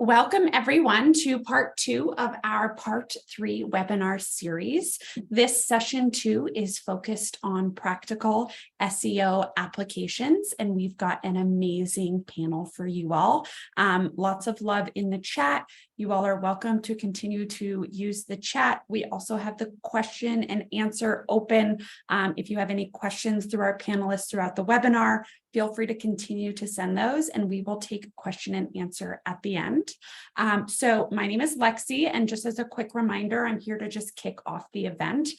Welcome everyone to part 2 of our part 3 webinar series. This session 2 is focused on practical SEO applications, and we've got an amazing panel for you all. Lots of love in the chat. You all are welcome to continue to use the chat. We also have the question and answer open. If you have any questions through our panelists throughout the webinar, feel free to continue to send those and we will take a question and answer at the end. So my name is Lexi, and just as a quick reminder, I'm here to just kick off the event.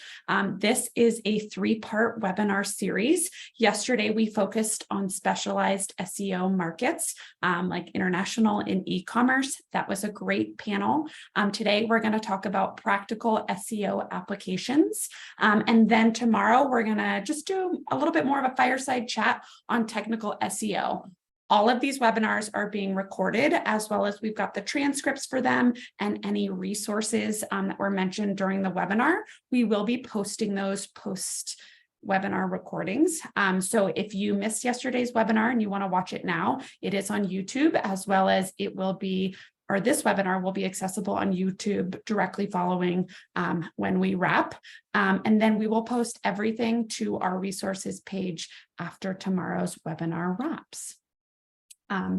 This is a 3-part webinar series. Yesterday, we focused on specialized SEO markets like international and e-commerce. That was a great panel. Today, we're going to talk about practical SEO applications. And then tomorrow, we're going to just do a little bit more of a fireside chat on technical SEO. All of these webinars are being recorded, as well as we've got the transcripts for them and any resources that were mentioned during the webinar. We will be posting those post-webinar recordings. So if you missed yesterday's webinar and you want to watch it now, it is on YouTube, as well as it will be, or this webinar will be accessible on YouTube directly following when we wrap. And then we will post everything to our resources page after tomorrow's webinar wraps.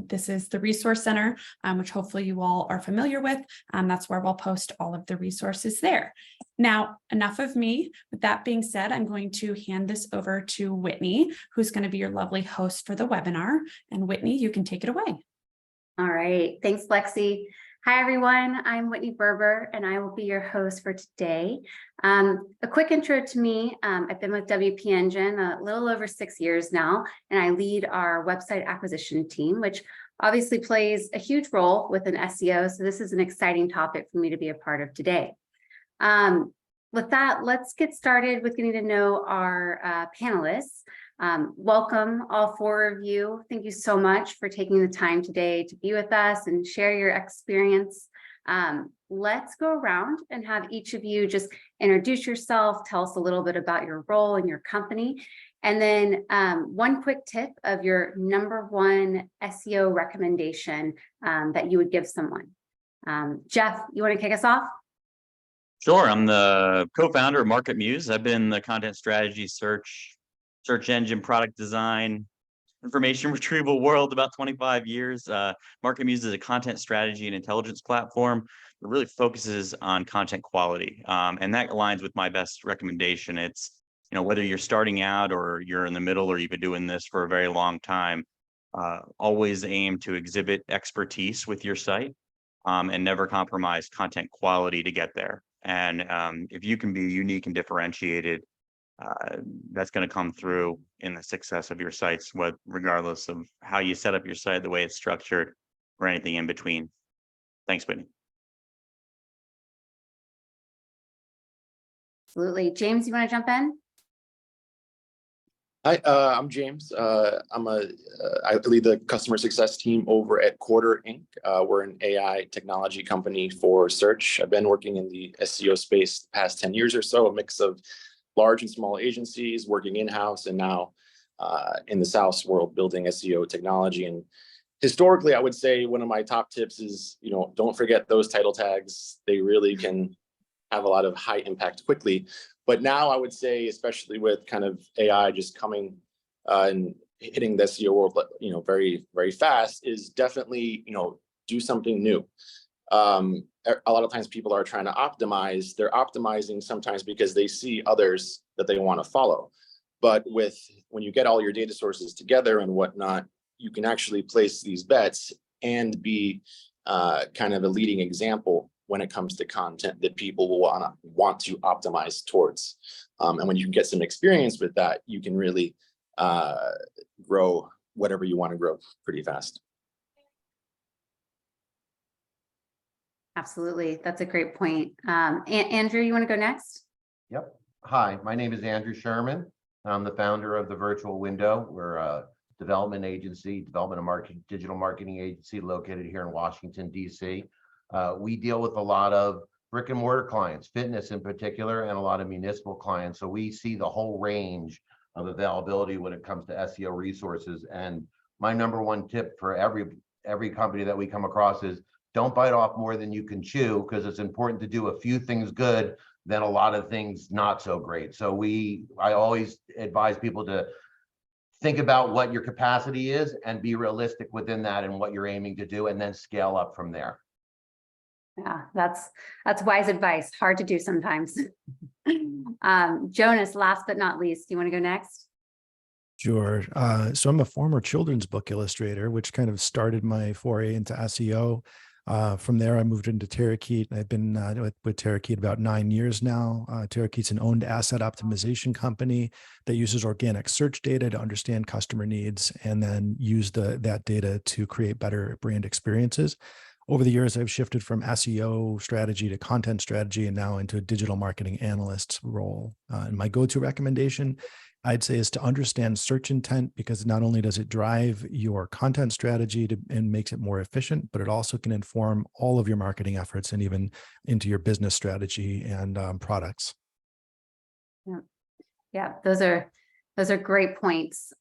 This is the Resource Center, which hopefully you all are familiar with. That's where we'll post all of the resources there. Now, enough of me. With that being said, I'm going to hand this over to Whitney, who's going to be your lovely host for the webinar. And Whitney, you can take it away. All right. Thanks, Lexi. Hi, everyone. I'm Whitney Berber, and I will be your host for today. A quick intro to me. I've been with WP Engine a little over 6 years now, and I lead our website acquisition team, which obviously plays a huge role within SEO. So this is an exciting topic for me to be a part of today. With that, let's get started with getting to know our panelists. Welcome, all 4 of you. Thank you so much for taking the time today to be with us and share your experience. Let's go around and have each of you just introduce yourself, tell us a little bit about your role in your company, and then one quick tip of your #1 SEO recommendation that you would give someone. Jeff, you want to kick us off? Sure. I'm the co-founder of Market Muse. I've been in the content strategy, search engine, product design, information retrieval world about 25 years. Market Muse is a content strategy and intelligence platform that really focuses on content quality. And that aligns with my best recommendation. It's, whether you're starting out or you're in the middle or you've been doing this for a very long time, always aim to exhibit expertise with your site and never compromise content quality to get there. And if you can be unique and differentiated, that's going to come through in the success of your sites, regardless of how you set up your site, the way it's structured, or anything in between. Thanks, Whitney. Absolutely. James, you want to jump in? Hi, I'm James. I lead the customer success team over at Quarter Inc. We're an AI technology company for search. I've been working in the SEO space the past 10 years or so, a mix of large and small agencies working in-house, and now in the SaaS world building SEO technology. And historically, I would say one of my top tips is, don't forget those title tags. They really can have a lot of high impact quickly. But now I would say, especially with kind of AI just coming and hitting the SEO world, very, very fast, is definitely, do something new. A lot of times people are trying to optimize. They're optimizing sometimes because they see others that they want to follow. But when you get all your data sources together and whatnot, you can actually place these bets and be kind of a leading example when it comes to content that people will want to optimize towards. And when you can get some experience with that, you can really grow whatever you want to grow pretty fast. Absolutely. That's a great point. Andrew, you want to go next? Yep. Hi, my name is Andrew Sherman. I'm the founder of The Virtual Window. We're a development agency, digital marketing agency located here in Washington, D.C. We deal with a lot of brick and mortar clients, fitness in particular, and a lot of municipal clients. So we see the whole range of availability when it comes to SEO resources. And my #1 tip for every company that we come across is don't bite off more than you can chew, because it's important to do a few things good than a lot of things not so great. So I always advise people to think about what your capacity is and be realistic within that and what you're aiming to do, and then scale up from there. Yeah, that's wise advice. Hard to do sometimes. Jonas, last but not least, do you want to go next? Sure. So I'm a former children's book illustrator, which kind of started my foray into SEO. From there, I moved into Terakeet. I've been with Terakeet about 9 years now. Terakeet's an owned asset optimization company that uses organic search data to understand customer needs and then use that data to create better brand experiences. Over the years, I've shifted from SEO strategy to content strategy and now into a digital marketing analyst role. And my go-to recommendation, I'd say, is to understand search intent, because not only does it drive your content strategy and makes it more efficient, but it also can inform all of your marketing efforts and even into your business strategy and products. Yeah, those are great points.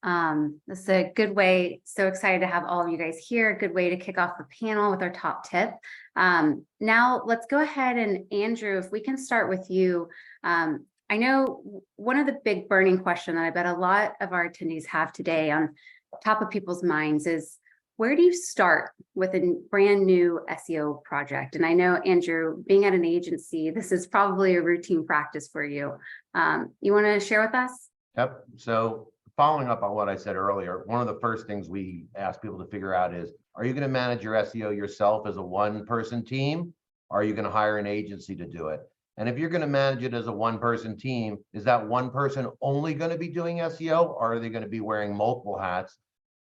This is a good way. So excited to have all of you guys here. Good way to kick off the panel with our top tip. Now let's go ahead and Andrew, if we can start with you. I know one of the big burning questions that I bet a lot of our attendees have today on top of people's minds is, where do you start with a brand new SEO project? And I know, Andrew, being at an agency, this is probably a routine practice for you. You want to share with us? Yep. So following up on what I said earlier, one of the first things we ask people to figure out is, are you going to manage your SEO yourself as a one-person team? Or are you going to hire an agency to do it? And if you're going to manage it as a one-person team, is that one person only going to be doing SEO, or are they going to be wearing multiple hats?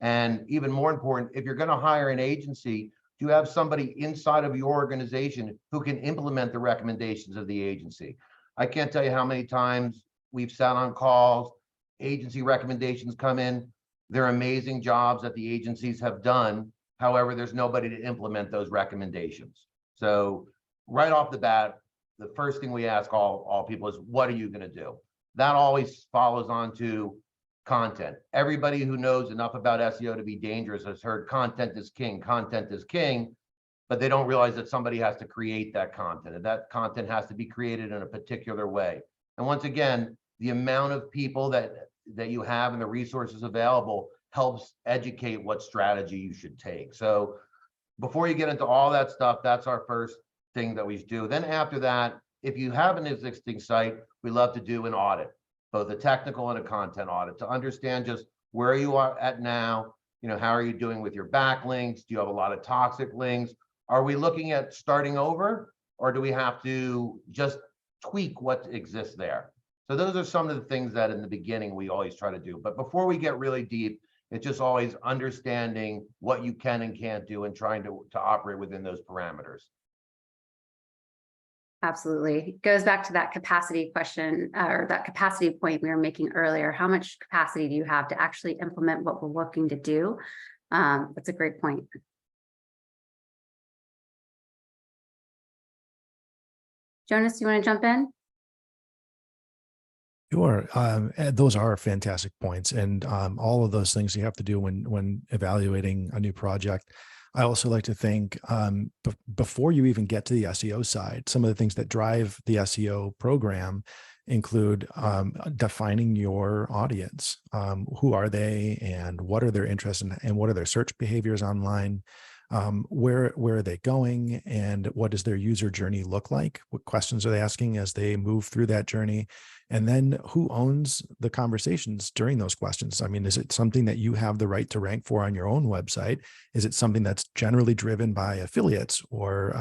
And even more important, if you're going to hire an agency, do you have somebody inside of your organization who can implement the recommendations of the agency? I can't tell you how many times we've sat on calls, agency recommendations come in, they're amazing jobs that the agencies have done. However, there's nobody to implement those recommendations. So right off the bat, the first thing we ask all people is, what are you going to do? That always follows on to content. Everybody who knows enough about SEO to be dangerous has heard content is king, but they don't realize that somebody has to create that content, and that content has to be created in a particular way. And once again, the amount of people that you have and the resources available helps educate what strategy you should take. So before you get into all that stuff, that's our first thing that we do. Then after that, if you have an existing site, we love to do an audit, both a technical and a content audit, to understand just where you are at now. You know, how are you doing with your backlinks? Do you have a lot of toxic links? Are we looking at starting over, or do we have to just tweak what exists there? So those are some of the things that in the beginning we always try to do. But before we get really deep, it's just always understanding what you can and can't do and trying to operate within those parameters. Absolutely. It goes back to that capacity question, or that capacity point we were making earlier. How much capacity do you have to actually implement what we're looking to do? That's a great point. Jonas, you want to jump in? Sure. Those are fantastic points. And all of those things you have to do when evaluating a new project. I also like to think before you even get to the SEO side, some of the things that drive the SEO program include defining your audience. Who are they, and what are their interests, and what are their search behaviors online? Where are they going, and what does their user journey look like? What questions are they asking as they move through that journey? And then who owns the conversations during those questions? I mean, is it something that you have the right to rank for on your own website? Is it something that's generally driven by affiliates or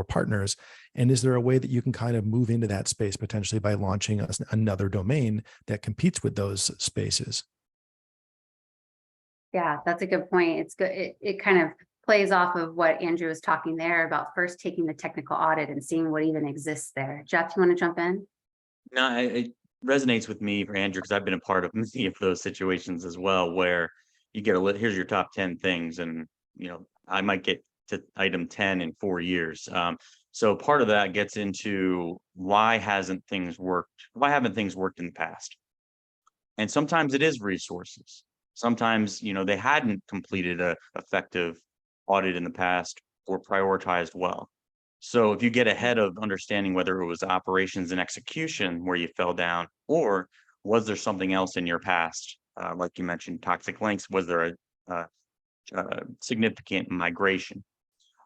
partners? And is there a way that you can kind of move into that space potentially by launching another domain that competes with those spaces? Yeah, that's a good point. It's good. It kind of plays off of what Andrew was talking there about first taking the technical audit and seeing what even exists there. Jeff, you want to jump in? No, it resonates with me for Andrew, because I've been a part of many of those situations as well, where you get here's your top 10 things, and I might get to item 10 in 4 years. So part of that gets into why haven't things worked in the past? And sometimes it is resources. Sometimes they hadn't completed a effective audit in the past, were prioritized well. So if you get ahead of understanding whether it was operations and execution where you fell down, or was there something else in your past, like you mentioned, toxic links, was there a significant migration?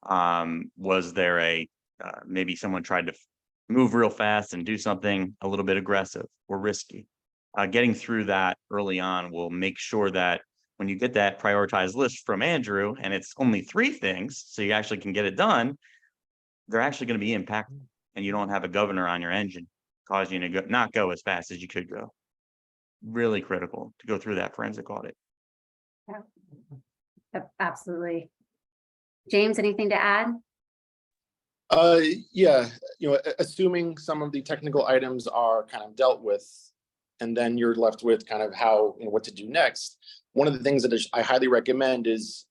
Was there a maybe someone tried to move real fast and do something a little bit aggressive or risky? Getting through that early on will make sure that when you get that prioritized list from Andrew and it's only 3 things, so you actually can get it done, they're actually going to be impactful, and you don't have a governor on your engine causing you to not go as fast as you could go. Really critical to go through that forensic audit. Yeah, absolutely. James, anything to add? Yeah, assuming some of the technical items are kind of dealt with, and then you're left with kind of how, what to do next. One of the things that I highly recommend is,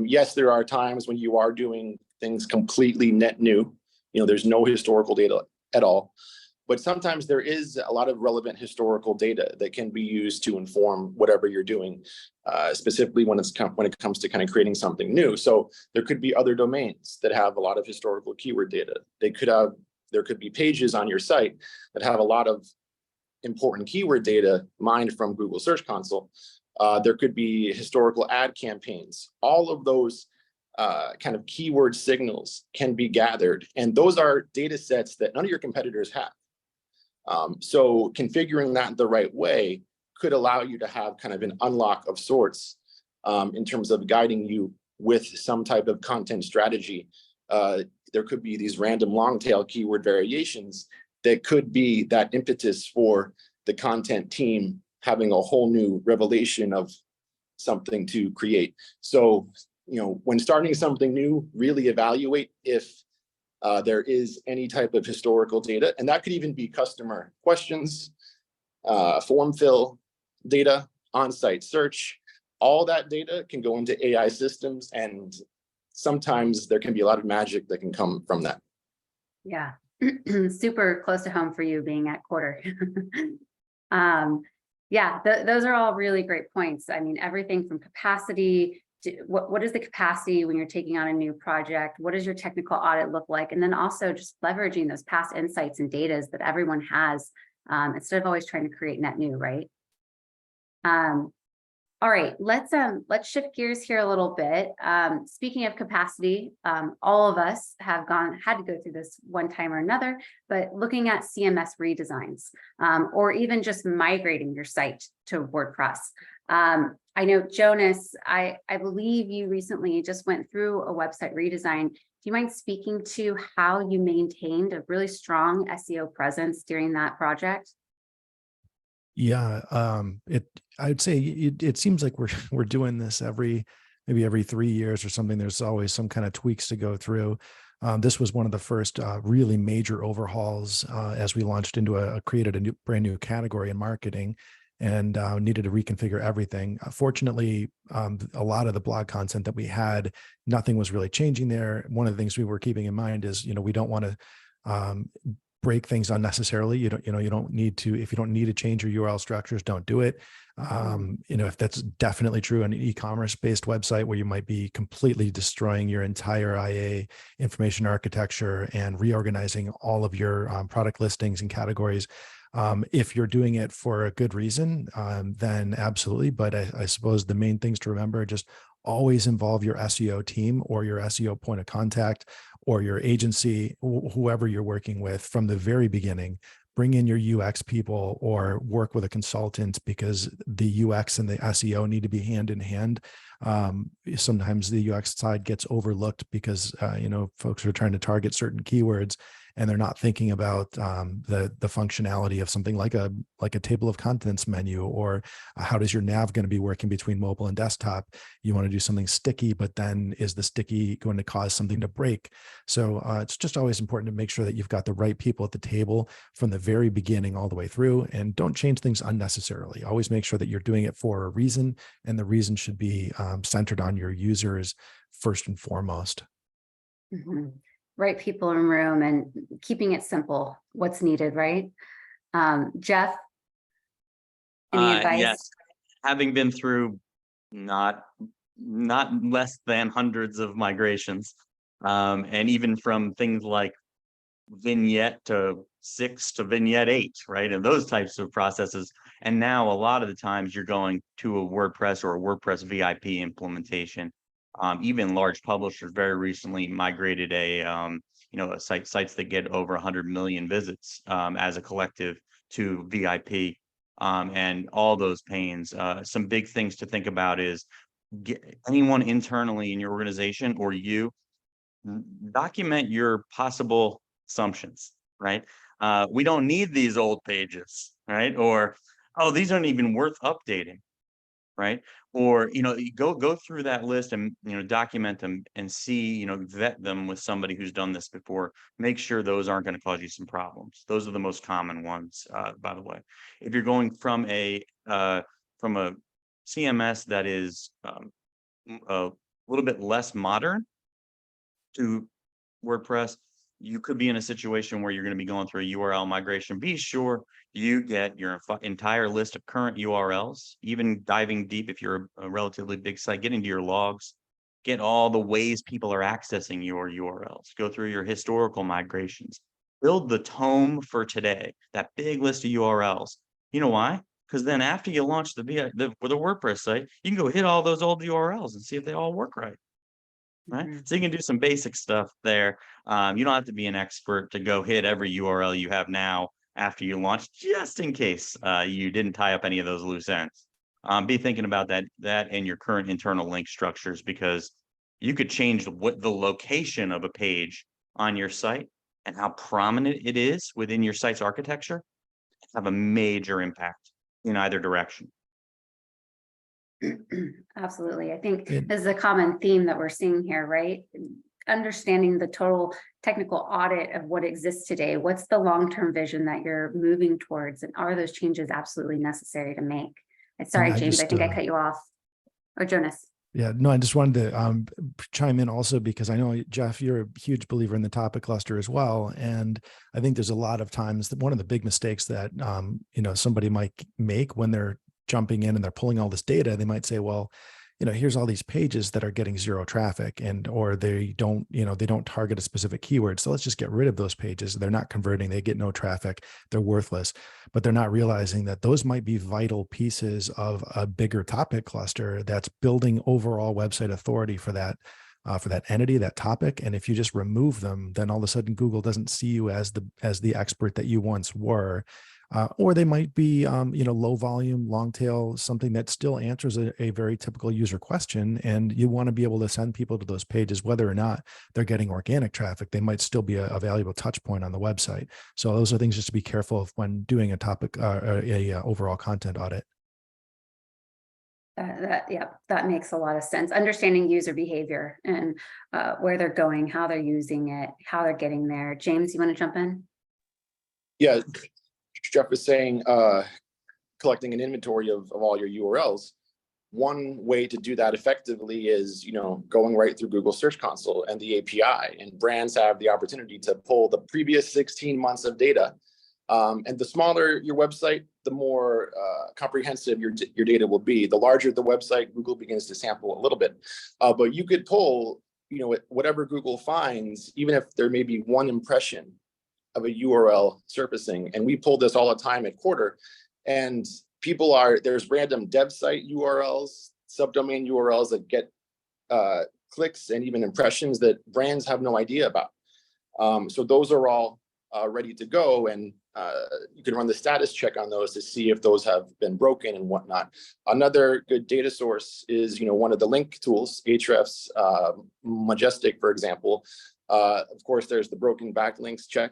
yes, there are times when you are doing things completely net new. There's no historical data at all, but sometimes there is a lot of relevant historical data that can be used to inform whatever you're doing, specifically when it comes to kind of creating something new. So there could be other domains that have a lot of historical keyword data. There could be pages on your site that have a lot of important keyword data mined from Google Search Console. There could be historical ad campaigns. All of those kind of keyword signals can be gathered, and those are data sets that none of your competitors have. So configuring that the right way could allow you to have kind of an unlock of sorts in terms of guiding you with some type of content strategy. There could be these random long tail keyword variations that could be that impetus for the content team having a whole new revelation of something to create. So, when starting something new, really evaluate if there is any type of historical data, and that could even be customer questions, form fill data, on-site search. All that data can go into AI systems, and sometimes there can be a lot of magic that can come from that. Yeah, super close to home for you being at Quarter. Yeah, those are all really great points. I mean, everything from capacity to what is the capacity when you're taking on a new project? What does your technical audit look like? And then also just leveraging those past insights and data that everyone has, instead of always trying to create net new, right? All right, let's shift gears here a little bit. Speaking of capacity, all of us have had to go through this one time or another, but looking at CMS redesigns, or even just migrating your site to WordPress. I know, Jonas, I believe you recently just went through a website redesign. Do you mind speaking to how you maintained a really strong SEO presence during that project? Yeah, I'd say it seems like we're doing this maybe every 3 years or something. There's always some kind of tweaks to go through. This was one of the first really major overhauls as we launched into created a brand new category in marketing, and needed to reconfigure everything. Fortunately, a lot of the blog content that we had, nothing was really changing there. One of the things we were keeping in mind is, we don't want to break things unnecessarily. You don't need to, if you don't need to change your URL structures, don't do it. If that's definitely true on an e-commerce based website where you might be completely destroying your entire IA information architecture and reorganizing all of your product listings and categories. If you're doing it for a good reason, then absolutely. But I suppose the main things to remember are just always involve your SEO team or your SEO point of contact or your agency, whoever you're working with from the very beginning. Bring in your UX people or work with a consultant, because the UX and the SEO need to be hand in hand. Sometimes the UX side gets overlooked because folks are trying to target certain keywords and they're not thinking about the functionality of something like a table of contents menu, or how does your nav going to be working between mobile and desktop. You want to do something sticky, but then is the sticky going to cause something to break? So it's just always important to make sure that you've got the right people at the table from the very beginning all the way through, and don't change things unnecessarily. Always make sure that you're doing it for a reason, and the reason should be centered on your users first and foremost. Mm-hmm. Right people in room and keeping it simple, what's needed, right? Jeff, any advice? Yes, having been through not less than hundreds of migrations, And even from things like vignette to 6 to vignette 8, right? And those types of processes. And now a lot of the times you're going to a WordPress or a WordPress VIP implementation. Even large publishers very recently migrated sites that get over 100 million visits as a collective to VIP. And all those pains. Some big things to think about is anyone internally in your organization or you document your possible assumptions, right? We don't need these old pages, right? Or, oh, these aren't even worth updating, right? Or, go through that list and, document them and see, vet them with somebody who's done this before. Make sure those aren't going to cause you some problems. Those are the most common ones, by the way. If you're going from a CMS that is a little bit less modern to WordPress, you could be in a situation where you're going to be going through a URL migration. Be sure you get your entire list of current URLs, even diving deep if you're a relatively big site, get into your logs, get all the ways people are accessing your URLs, go through your historical migrations, build the tome for today, that big list of URLs. You know why? Because then after you launch the WordPress site, you can go hit all those old URLs and see if they all work right. Right. So you can do some basic stuff there. You don't have to be an expert to go hit every URL you have now after you launch, just in case you didn't tie up any of those loose ends. Be thinking about that and your current internal link structures, because you could change what the location of a page on your site and how prominent it is within your site's architecture, have a major impact in either direction. Absolutely. I think this is a common theme that we're seeing here, right? Understanding the total technical audit of what exists today. What's the long-term vision that you're moving towards? And are those changes absolutely necessary to make? Sorry, James, I think I cut you off. Or Jonas. Yeah, no, I just wanted to chime in also, because I know, Jeff, you're a huge believer in the topic cluster as well. And I think there's a lot of times that one of the big mistakes that, somebody might make when they're jumping in and they're pulling all this data, they might say, well, here's all these pages that are getting zero traffic, or they don't target a specific keyword. So let's just get rid of those pages. They're not converting, they get no traffic, they're worthless. But they're not realizing that those might be vital pieces of a bigger topic cluster that's building overall website authority for that entity, that topic. And if you just remove them, then all of a sudden Google doesn't see you as the expert that you once were. Or they might be, low volume, long tail, something that still answers a very typical user question. And you want to be able to send people to those pages, whether or not they're getting organic traffic. They might still be a valuable touch point on the website. So those are things just to be careful of when doing a topic, overall content audit. That makes a lot of sense. Understanding user behavior and where they're going, how they're using it, how they're getting there. James, you want to jump in? Yeah. Jeff was saying, collecting an inventory of all your URLs. One way to do that effectively is, going right through Google Search Console and the API, and brands have the opportunity to pull the previous 16 months of data. And the smaller your website, the more comprehensive your data will be. The larger the website, Google begins to sample a little bit. But you could pull, whatever Google finds, even if there may be one impression of a URL surfacing. And we pull this all the time at Quarter. And there's random dev site URLs, subdomain URLs that get clicks and even impressions that brands have no idea about. So those are all ready to go. And you can run the status check on those to see if those have been broken and whatnot. Another good data source is, one of the link tools, Ahrefs, Majestic, for example. Of course, there's the broken backlinks check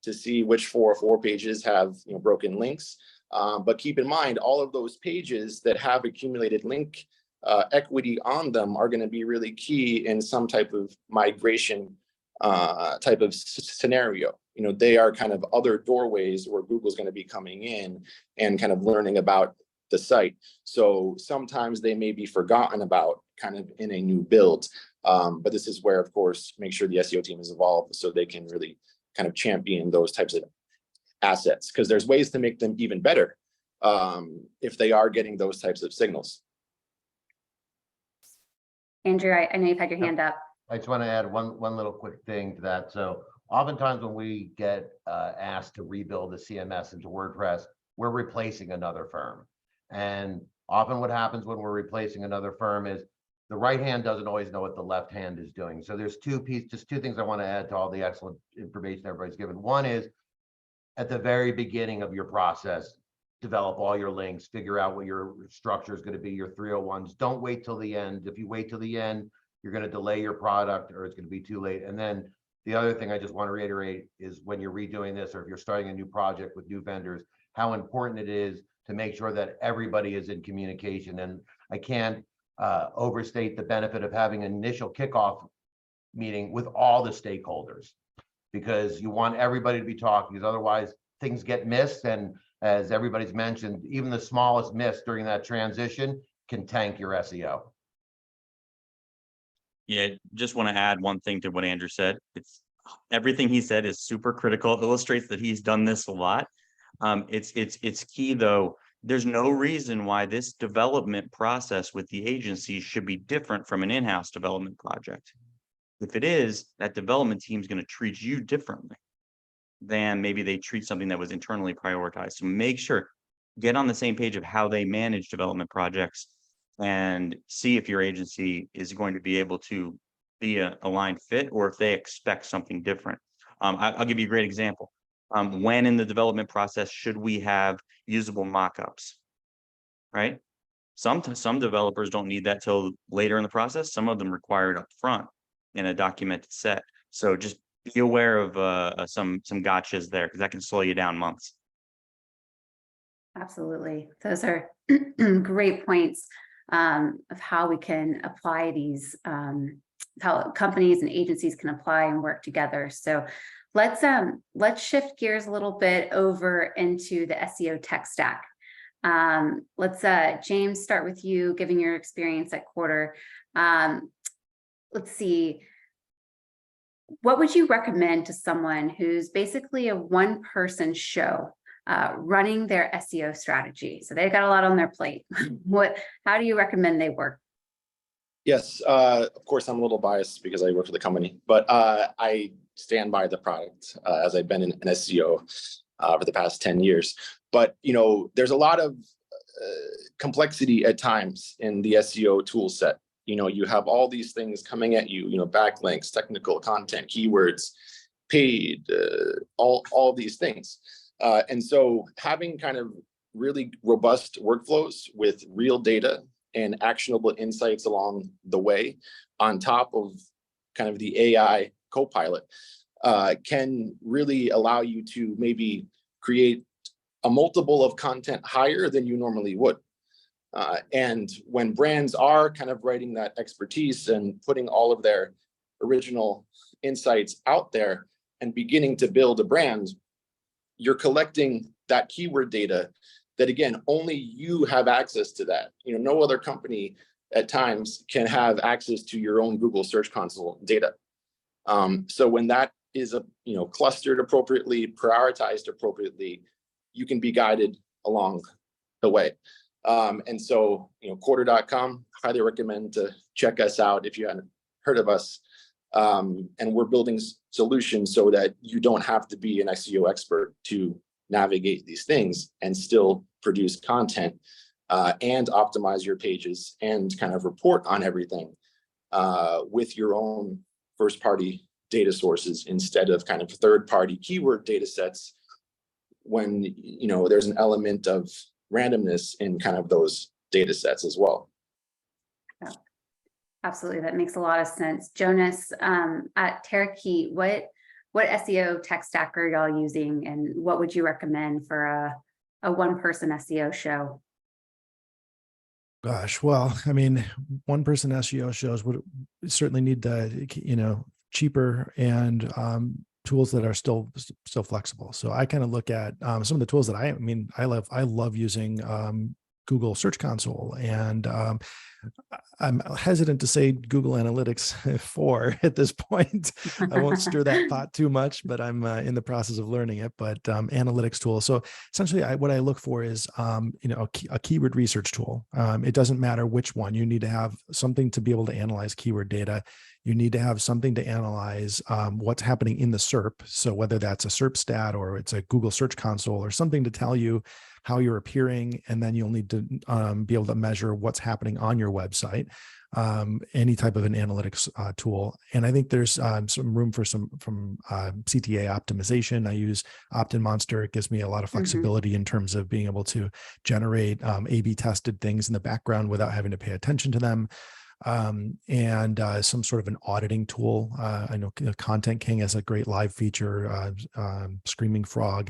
to see which 404 pages have broken links. But keep in mind, all of those pages that have accumulated link equity on them are going to be really key in some type of migration type of scenario. They are kind of other doorways where Google's going to be coming in and kind of learning about the site. So sometimes they may be forgotten about kind of in a new build. But this is where, of course, make sure the SEO team is involved so they can really kind of champion those types of assets, because there's ways to make them even better if they are getting those types of signals. Andrew, I know you've had your hand up. I just want to add one little quick thing to that. So oftentimes when we get asked to rebuild the CMS into WordPress, we're replacing another firm. And often what happens when we're replacing another firm is the right hand doesn't always know what the left hand is doing. So there's two things I want to add to all the excellent information everybody's given. One is at the very beginning of your process, develop all your links, figure out what your structure is going to be, your 301s. Don't wait till the end. If you wait till the end, you're going to delay your product or it's going to be too late. And then the other thing I just want to reiterate is when you're redoing this, or if you're starting a new project with new vendors, how important it is to make sure that everybody is in communication. And I can't overstate the benefit of having an initial kickoff meeting with all the stakeholders, because you want everybody to be talking, because otherwise things get missed. And as everybody's mentioned, even the smallest miss during that transition can tank your SEO. Yeah, just want to add one thing to what Andrew said. It's everything he said is super critical. It illustrates that he's done this a lot. It's key though. There's no reason why this development process with the agency should be different from an in-house development project. If it is, that development team is going to treat you differently than maybe they treat something that was internally prioritized. So make sure, get on the same page of how they manage development projects and see if your agency is going to be able to be a aligned fit or if they expect something different. I'll give you a great example. When in the development process should we have usable mockups, right? Some developers don't need that till later in the process. Some of them require it up front in a documented set. So just be aware of some gotchas there, because that can slow you down months. Absolutely. Those are great points of how we can apply these, how companies and agencies can apply and work together. So let's shift gears a little bit over into the SEO tech stack. Let's James, start with you, given your experience at Quarter. Let's see. What would you recommend to someone who's basically a one-person show running their SEO strategy? So they've got a lot on their plate. How do you recommend they work? Yes, of course, I'm a little biased because I work for the company, but I stand by the product as I've been in SEO for the past 10 years. But, you know, there's a lot of complexity at times in the SEO tool set. You know, you have all these things coming at you, you know, backlinks, technical content, keywords, paid, all these things. And so having kind of really robust workflows with real data and actionable insights along the way, on top of kind of the AI co-pilot, can really allow you to maybe create a multiple of content higher than you normally would. And when brands are kind of writing that expertise and putting all of their original insights out there and beginning to build a brand, you're collecting that keyword data that, again, only you have access to that. You know, no other company at times can have access to your own Google Search Console data. So when that is clustered appropriately, prioritized appropriately, you can be guided along the way. And so, quarter.com, highly recommend to check us out if you hadn't heard of us. And we're building solutions so that you don't have to be an SEO expert to navigate these things and still produce content and optimize your pages and kind of report on everything with your own first-party data sources instead of kind of third-party keyword data sets when there's an element of randomness in kind of those data sets as well. Yeah, absolutely. That makes a lot of sense. Jonas, at Terrakey, what SEO tech stack are y'all using, and what would you recommend for a one-person SEO show? Gosh, well, I mean, one-person SEO shows would certainly need the, cheaper and tools that are still flexible. So I kind of look at some of the tools that I love using Google Search Console, and I'm hesitant to say Google Analytics 4 at this point. I won't stir that pot too much, but I'm in the process of learning it. But analytics tool. So essentially, what I look for is a keyword research tool. It doesn't matter which one. You need to have something to be able to analyze keyword data. You need to have something to analyze what's happening in the SERP. So whether that's a SERP stat or it's a Google Search Console or something to tell you how you're appearing, and then you'll need to be able to measure what's happening on your website, any type of an analytics tool. And I think there's some room for some CTA optimization. I use Opt-in Monster. It gives me a lot of flexibility in terms of being able to generate A/B tested things in the background without having to pay attention to them. And some sort of an auditing tool. I know Content King has a great live feature, Screaming Frog.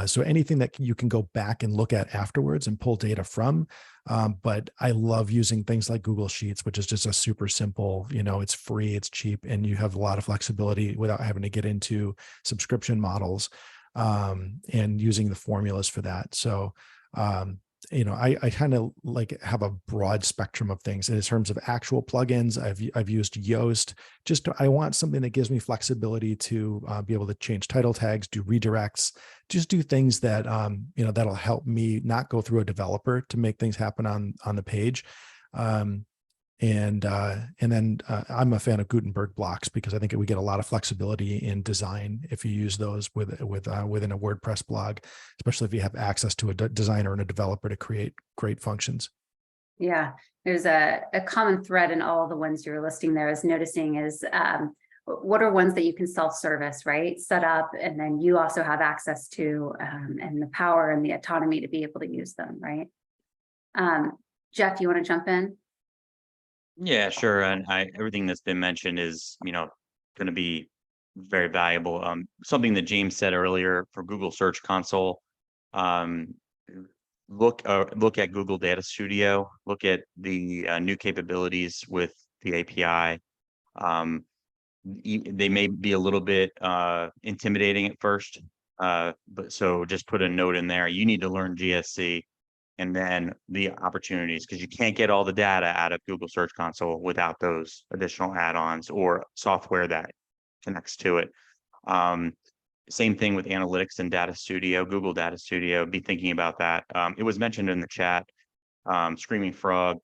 So anything that you can go back and look at afterwards and pull data from. But I love using things like Google Sheets, which is just a super simple, it's free, it's cheap, and you have a lot of flexibility without having to get into subscription models and using the formulas for that. So, I kind of have a broad spectrum of things in terms of actual plugins. I've used Yoast. I want something that gives me flexibility to be able to change title tags, do redirects, just do things that that'll help me not go through a developer to make things happen on the page. And then I'm a fan of Gutenberg blocks because I think we get a lot of flexibility in design if you use those within a WordPress blog, especially if you have access to a designer and a developer to create great functions. Yeah, there's a common thread in all the ones you're listing there is noticing is what are ones that you can self-service, right? Set up, and then you also have access to and the power and the autonomy to be able to use them, right? Jeff, you want to jump in? Yeah, sure. And everything that's been mentioned is, going to be very valuable. Something that James said earlier for Google Search Console, look at Google Data Studio, look at the new capabilities with the API. They may be a little bit intimidating at first, but so just put a note in there. You need to learn GSC. And then the opportunities, because you can't get all the data out of Google Search Console without those additional add-ons or software that connects to it. Same thing with analytics and Data Studio, Google Data Studio. Be thinking about that. It was mentioned in the chat. Screaming Frog,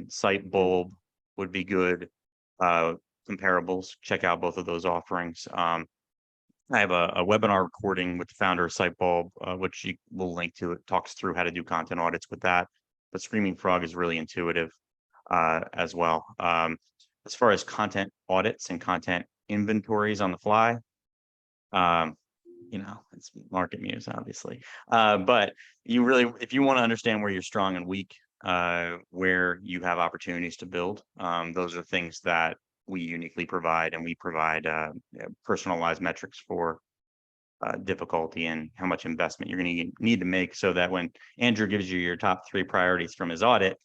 Site Bulb would be good. Comparables. Check out both of those offerings. I have a webinar recording with the founder of SiteBulb, which you will link to. It talks through how to do content audits with that. But Screaming Frog is really intuitive as well. As far as content audits and content inventories on the fly, it's Market Muse, obviously. But if you want to understand where you're strong and weak, where you have opportunities to build, those are things that we uniquely provide, and we provide personalized metrics for difficulty and how much investment you're going to need to make, so that when Andrew gives you your top 3 priorities from his audit,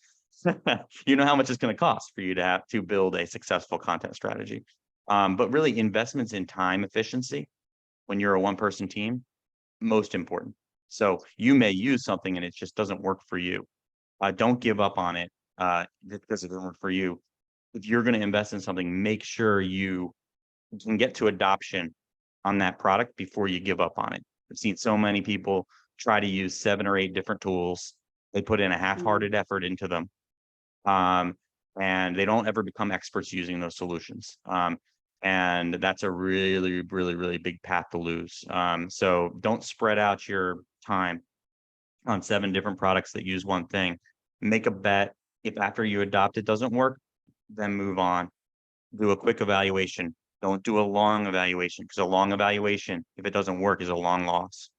you know how much it's going to cost for you to have to build a successful content strategy. But really, investments in time efficiency when you're a one-person team, most important. So you may use something and it just doesn't work for you. Don't give up on it because it doesn't work for you. If you're going to invest in something, make sure you can get to adoption on that product before you give up on it. I've seen so many people try to use 7 or 8 different tools. They put in a half-hearted effort into them, and they don't ever become experts using those solutions. And that's a really, really, really big path to lose. So don't spread out your time on 7 different products that use one thing. Make a bet. If after you adopt it doesn't work, then move on. Do a quick evaluation. Don't do a long evaluation, because a long evaluation, if it doesn't work, is a long loss.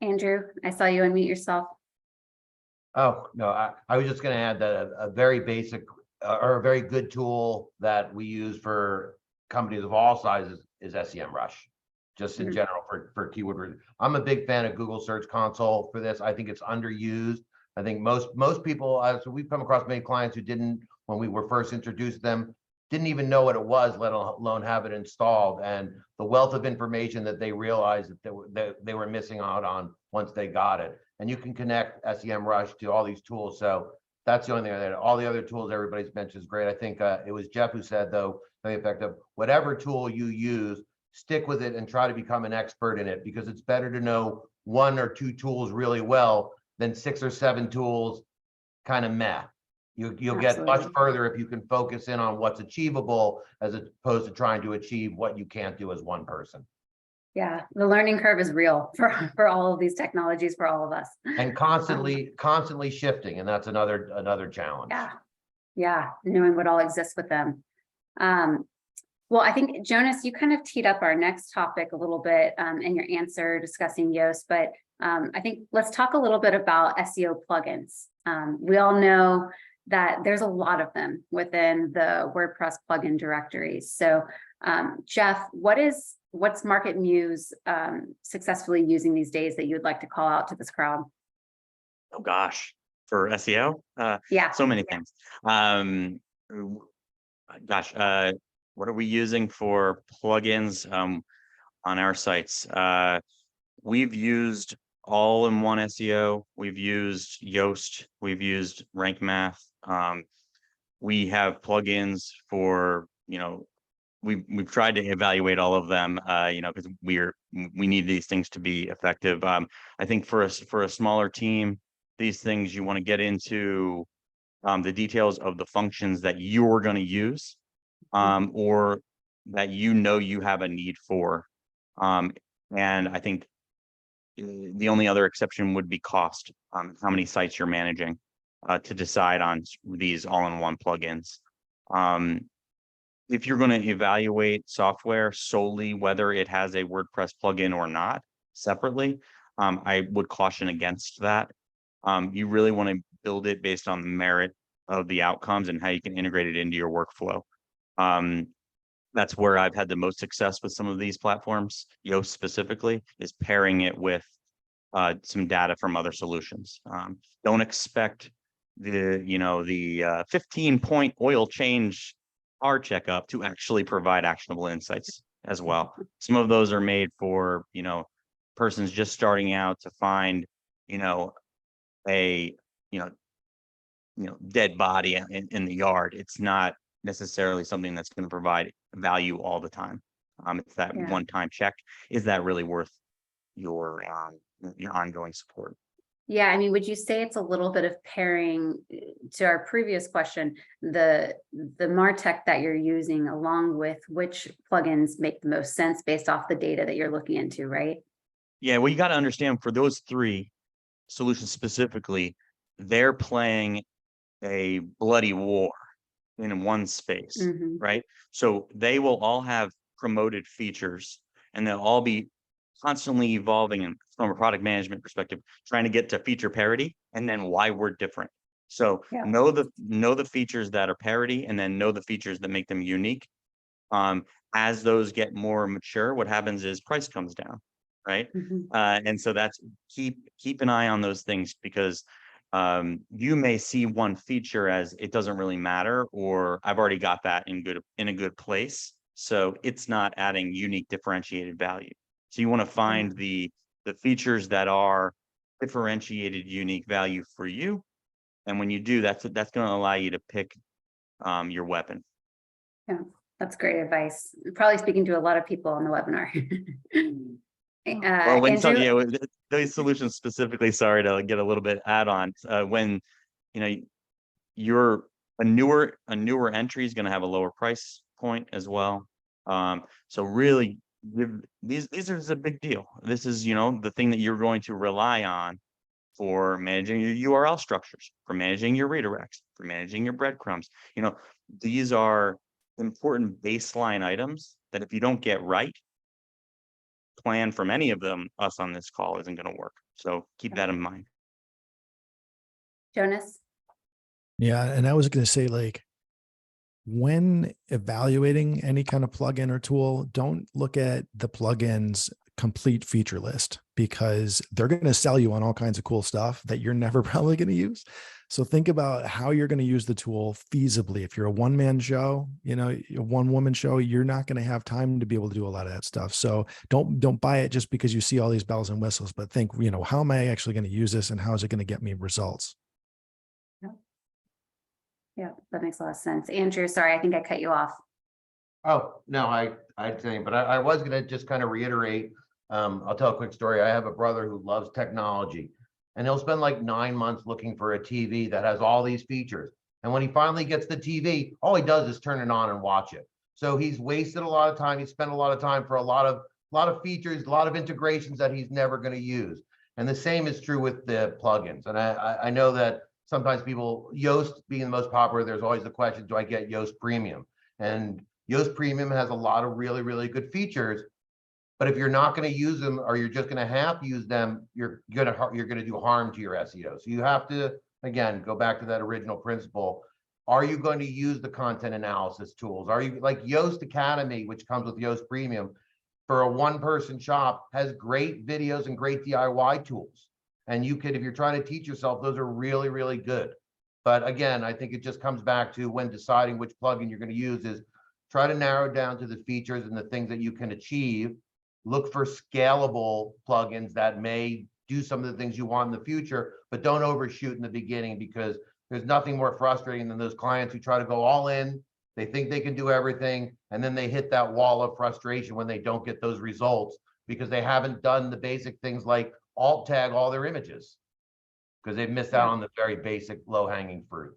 Andrew, I saw you unmute yourself. Oh, no, I was just going to add that a very basic or a very good tool that we use for companies of all sizes is SEMRush, just in general for keyword. I'm a big fan of Google Search Console for this. I think it's underused. I think most people, so we've come across many clients who didn't, when we were first introduced them, didn't even know what it was, let alone have it installed. And the wealth of information that they realized that they were missing out on once they got it and you can connect SEMRush to all these tools. So that's the only thing that all the other tools everybody's mentioned is great. I think it was Jeff who said, though, the effect of whatever tool you use, stick with it and try to become an expert in it, because it's better to know 1 or 2 tools really well than 6 or 7 tools kind of meh. You'll get much Absolutely. further if you can focus in on what's achievable as opposed to trying to achieve what you can't do as one person. Yeah, the learning curve is real for all of these technologies for all of us. And constantly shifting, and that's another challenge. Yeah, knowing what all exists with them. Well, I think, Jonas, you kind of teed up our next topic a little bit in your answer discussing Yoast, but I think let's talk a little bit about SEO plugins. We all know that there's a lot of them within the WordPress plugin directories. So Jeff, what's Market Muse successfully using these days that you would like to call out to this crowd? Oh gosh, for SEO, Yeah, so many things. What are we using for plugins on our sites? We've used all-in-one SEO. We've used Yoast. We've used Rank Math. We have plugins for, we've tried to evaluate all of them, because we need these things to be effective. I think for a smaller team, these things you want to get into the details of the functions that you're going to use, or that you have a need for. And I think the only other exception would be cost, how many sites you're managing, to decide on these all-in-one plugins. If you're going to evaluate software solely, whether it has a WordPress plugin or not, separately, I would caution against that. You really want to build it based on the merit of the outcomes and how you can integrate it into your workflow. That's where I've had the most success with some of these platforms. Yoast specifically is pairing it with some data from other solutions. Don't expect the 15-point oil change R checkup to actually provide actionable insights as well. Some of those are made for persons just starting out to find a dead body in the yard. It's not necessarily something that's going to provide value all the time. It's that one-time check. Is that really worth your ongoing support? Yeah, I mean, would you say it's a little bit of pairing to our previous question, the MarTech that you're using along with which plugins make the most sense based off the data that you're looking into, right? Yeah, well, you got to understand, for those 3 solutions specifically, they're playing a bloody war in one space, right? So they will all have promoted features, and they'll all be constantly evolving, and from a product management perspective, trying to get to feature parity, and then why we're different. So know the features that are parity, and then know the features that make them unique. As those get more mature, what happens is price comes down, right? And so that's keep an eye on those things, because you may see one feature as it doesn't really matter, or I've already got that in a good place, so it's not adding unique differentiated value. So you want to find the features that are differentiated unique value for you, and when you do, that's going to allow you to pick your weapon. Yeah, that's great advice. Probably speaking to a lot of people on the webinar. Well, when Andrew, those solutions specifically, sorry to get a little bit add on, when you're a newer entry is going to have a lower price point as well. So really, these is a big deal. This is the thing that you're going to rely on for managing your URL structures, for managing your redirects, for managing your breadcrumbs. These are important baseline items that if you don't get right, plan from any of them, us on this call isn't going to work. So keep that in mind. Jonas? Yeah, and I was going to say, when evaluating any kind of plugin or tool, don't look at the plugin's complete feature list, because they're going to sell you on all kinds of cool stuff that you're never probably going to use. So think about how you're going to use the tool feasibly. If you're a one-man show, a one-woman show, you're not going to have time to be able to do a lot of that stuff. So don't buy it just because you see all these bells and whistles, but think, how am I actually going to use this and how is it going to get me results? Yeah, that makes a lot of sense. Andrew, sorry, I think I cut you off. Oh, no, I'd say, but I was going to just kind of reiterate. I'll tell a quick story. I have a brother who loves technology, and he'll spend like 9 months looking for a TV that has all these features. And when he finally gets the TV, all he does is turn it on and watch it. So he's wasted a lot of time. He spent a lot of time for a lot of features, a lot of integrations that he's never going to use. And the same is true with the plugins. And I know that sometimes people, Yoast being the most popular, there's always the question, do I get Yoast Premium? And Yoast Premium has a lot of really, really good features. But if you're not going to use them, or you're just going to half use them, you're going to do harm to your SEO. So you have to, again, go back to that original principle. Are you going to use the content analysis tools? Are you like Yoast Academy, which comes with Yoast Premium, for a one-person shop, has great videos and great DIY tools. And you could, if you're trying to teach yourself, those are really, really good. But again, I think it just comes back to when deciding which plugin you're going to use is try to narrow down to the features and the things that you can achieve. Look for scalable plugins that may do some of the things you want in the future, but don't overshoot in the beginning, because there's nothing more frustrating than those clients who try to go all in. They think they can do everything, and then they hit that wall of frustration when they don't get those results because they haven't done the basic things like alt tag all their images, because they've missed out on the very basic low-hanging fruit.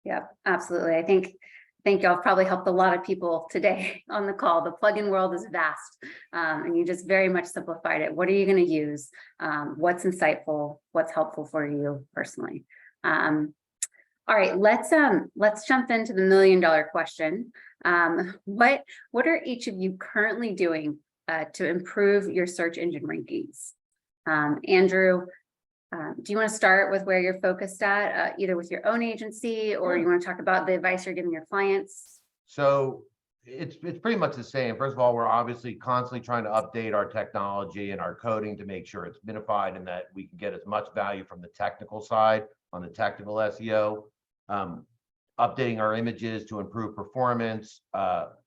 Yeah, absolutely. I think y'all probably helped a lot of people today on the call. The plugin world is vast, and you just very much simplified it. What are you going to use? What's insightful? What's helpful for you personally? All right, let's jump into the $1 million question. What are each of you currently doing to improve your search engine rankings? Andrew, do you want to start with where you're focused at, either with your own agency, or you want to talk about the advice you're giving your clients? So it's pretty much the same. First of all, we're obviously constantly trying to update our technology and our coding to make sure it's minified and that we can get as much value from the technical side on the technical SEO. Updating our images to improve performance,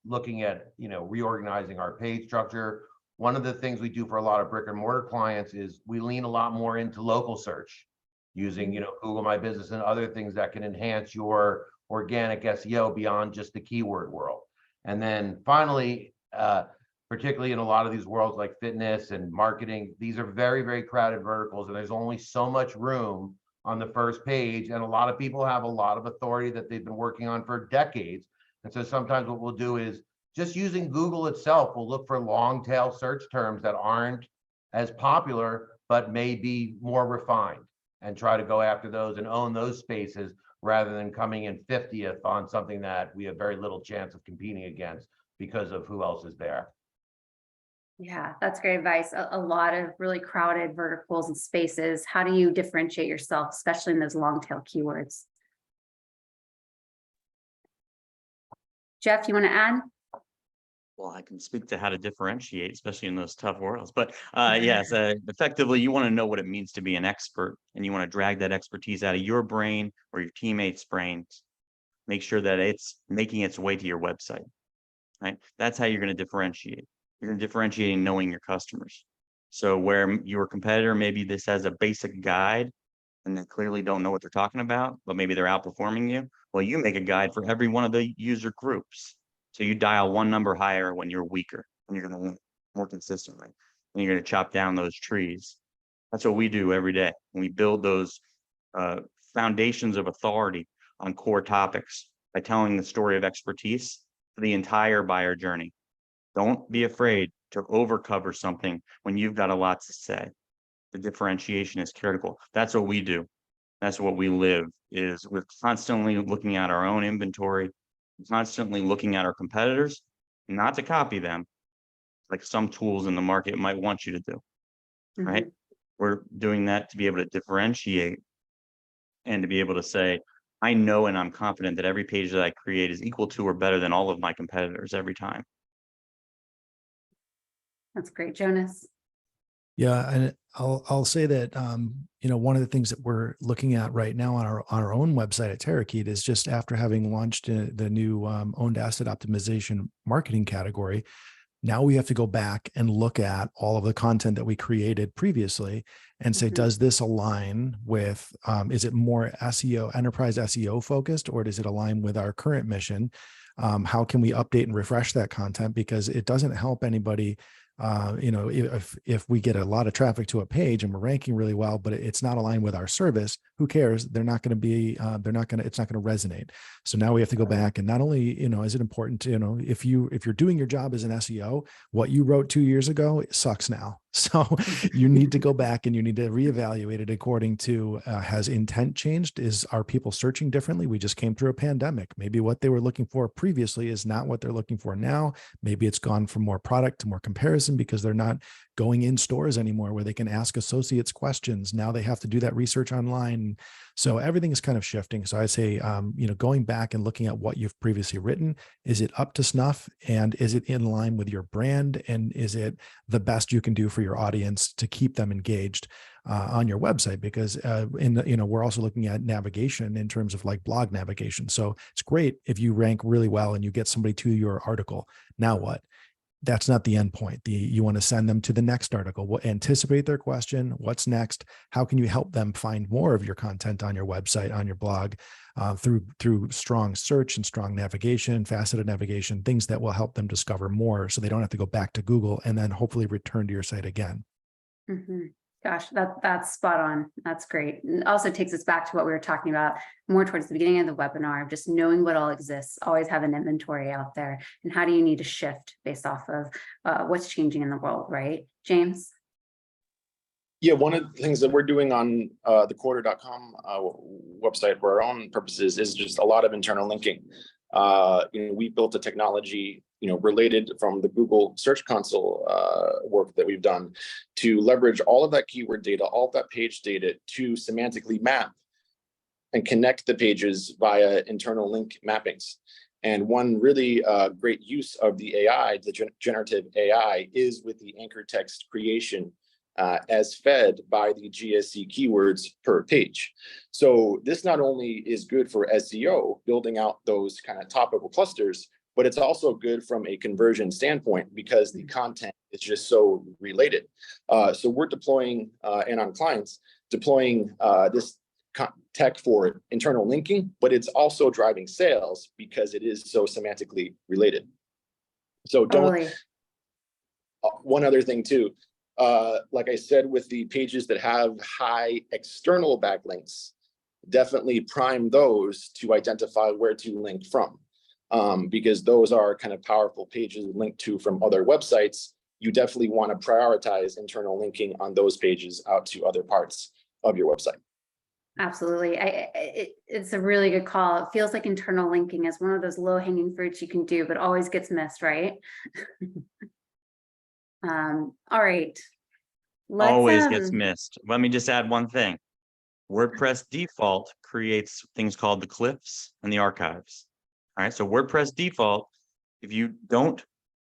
looking at, reorganizing our page structure. One of the things we do for a lot of brick and mortar clients is we lean a lot more into local search using, Google My Business and other things that can enhance your organic SEO beyond just the keyword world. And then finally, particularly in a lot of these worlds like fitness and marketing, these are very, very crowded verticals, and there's only so much room on the first page. And a lot of people have a lot of authority that they've been working on for decades. And so sometimes what we'll do is just using Google itself, we'll look for long tail search terms that aren't as popular, but may be more refined, and try to go after those and own those spaces rather than coming in 50th on something that we have very little chance of competing against because of who else is there. Yeah, that's great advice. A lot of really crowded verticals and spaces. How do you differentiate yourself, especially in those long tail keywords? Jeff, you want to add? Well, I can speak to how to differentiate, especially in those tough worlds. But yes, effectively, you want to know what it means to be an expert, and you want to drag that expertise out of your brain or your teammates' brains. Make sure that it's making its way to your website, right? That's how you're going to differentiate. You're going to differentiate in knowing your customers. So where your competitor, maybe this has a basic guide and they clearly don't know what they're talking about, but maybe they're outperforming you. Well, you make a guide for every one of the user groups. So you dial one number higher when you're weaker, and you're going to win more consistently, and you're going to chop down those trees. That's what we do every day. We build those foundations of authority on core topics by telling the story of expertise for the entire buyer journey. Don't be afraid to overcover something when you've got a lot to say. The differentiation is critical. That's what we do. That's what we live, is we're constantly looking at our own inventory, constantly looking at our competitors, not to copy them, like some tools in the market might want you to do, right? We're doing that to be able to differentiate and to be able to say, I know and I'm confident that every page that I create is equal to or better than all of my competitors every time. That's great. Jonas? Yeah, and I'll say that one of the things that we're looking at right now on our own website at Terrakeet is just after having launched the new owned asset optimization marketing category. Now we have to go back and look at all of the content that we created previously and say, does this align with, is it more SEO, enterprise SEO focused, or does it align with our current mission? How can we update and refresh that content? Because it doesn't help anybody. If we get a lot of traffic to a page and we're ranking really well, but it's not aligned with our service, who cares? They're not going to be, it's not going to resonate. So now we have to go back, and not only, is it important to, if you're doing your job as an SEO, what you wrote 2 years ago, it sucks now. So you need to go back and you need to reevaluate it according to, has intent changed? Are people searching differently? We just came through a pandemic. Maybe what they were looking for previously is not what they're looking for now. Maybe it's gone from more product to more comparison because they're not going in stores anymore where they can ask associates questions. Now they have to do that research online. So everything is kind of shifting. So I say, going back and looking at what you've previously written, is it up to snuff, and is it in line with your brand? And is it the best you can do for your audience to keep them engaged on your website? Because we're also looking at navigation in terms of like blog navigation. So it's great if you rank really well and you get somebody to your article. Now what? That's not the end point. You want to send them to the next article. Anticipate their question. What's next? How can you help them find more of your content on your website, on your blog, through strong search and strong navigation, faceted navigation, things that will help them discover more, so they don't have to go back to Google and then hopefully return to your site again. Gosh, that's spot on. That's great. And also takes us back to what we were talking about more towards the beginning of the webinar, just knowing what all exists, always have an inventory out there, and how do you need to shift based off of what's changing in the world, right? James? Yeah, one of the things that we're doing on the quarter.com website for our own purposes is just a lot of internal linking. We built a technology, related from the Google Search Console work that we've done to leverage all of that keyword data, all of that page data to semantically map and connect the pages via internal link mappings. And one really great use of the AI, the generative AI, is with the anchor text creation as fed by the GSC keywords per page. So this not only is good for SEO, building out those kind of topical clusters, but it's also good from a conversion standpoint because the content is just so related. So we're deploying, and on clients, deploying this tech for internal linking, but it's also driving sales because it is so semantically related. So one other thing too, like I said, with the pages that have high external backlinks, definitely prime those to identify where to link from. Because those are kind of powerful pages linked to from other websites. You definitely want to prioritize internal linking on those pages out to other parts of your website. Absolutely. It's a really good call. It feels like internal linking is one of those low-hanging fruits you can do, but always gets missed, right? All right. Always gets missed. Let me just add one thing. WordPress default creates things called the cliffs and the archives. All right, so WordPress default, if you don't